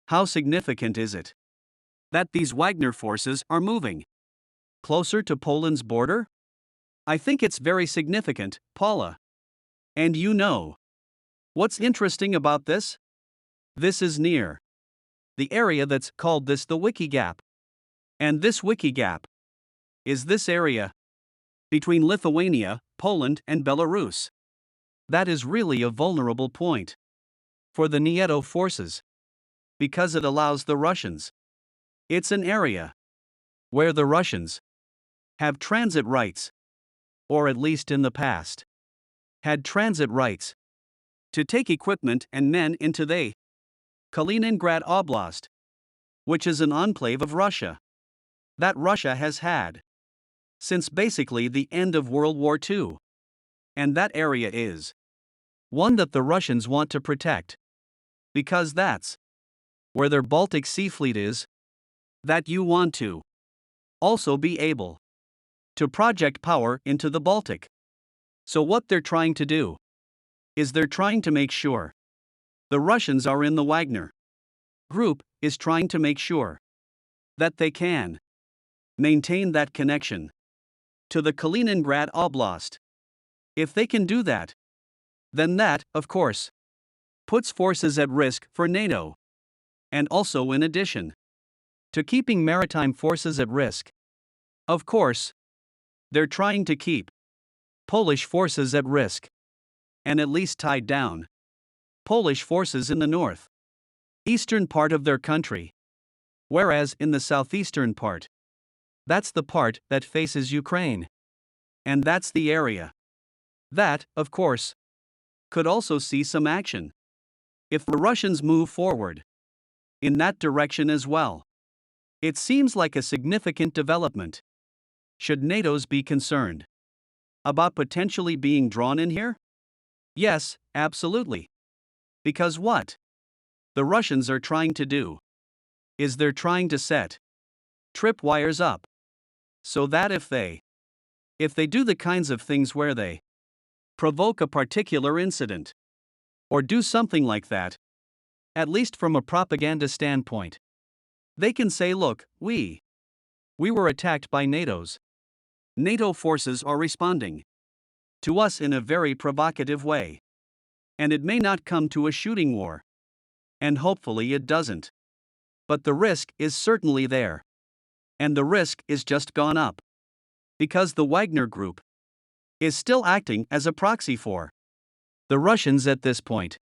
How significant is it that these Wagner forces are moving closer to Poland's border? I think it's very significant, Paula. And you know what's interesting about this? This is near the area that's called the Wiki Gap. And this Wiki Gap is this area between Lithuania, Poland, and Belarus. That is really a vulnerable point for the NATO forces because it allows the Russians. It's an area where the Russians have transit rights, or at least in the past had transit rights to take equipment and men into the Kaliningrad Oblast, which is an enclave of Russia that Russia has had since basically the end of World War II. And that area is one that the Russians want to protect because that's where their Baltic Sea Fleet is, that you want to also be able to project power into the Baltic. So what they're trying to do is they're trying to make sure the Russians are in the Wagner group is trying to make sure that they can maintain that connection to the Kaliningrad Oblast. If they can do that, then that, of course, puts forces at risk for NATO. And also in addition to keeping maritime forces at risk, of course, they're trying to keep Polish forces at risk and at least tied down Polish forces in the north eastern part of their country, whereas in the southeastern part, that's the part that faces Ukraine. And that's the area that, of course, could also see some action if the Russians move forward in that direction as well. It seems like a significant development. Should NATO's be concerned about potentially being drawn in here? Yes, absolutely. Because what the Russians are trying to do is they're trying to set tripwires up so that if they do the kinds of things where they provoke a particular incident or do something like that, at least from a propaganda standpoint, they can say, look, we were attacked by NATO forces are responding to us in a very provocative way. And it may not come to a shooting war. And hopefully it doesn't. But the risk is certainly there. And the risk is just gone up. Because the Wagner Group is still acting as a proxy for the Russians at this point.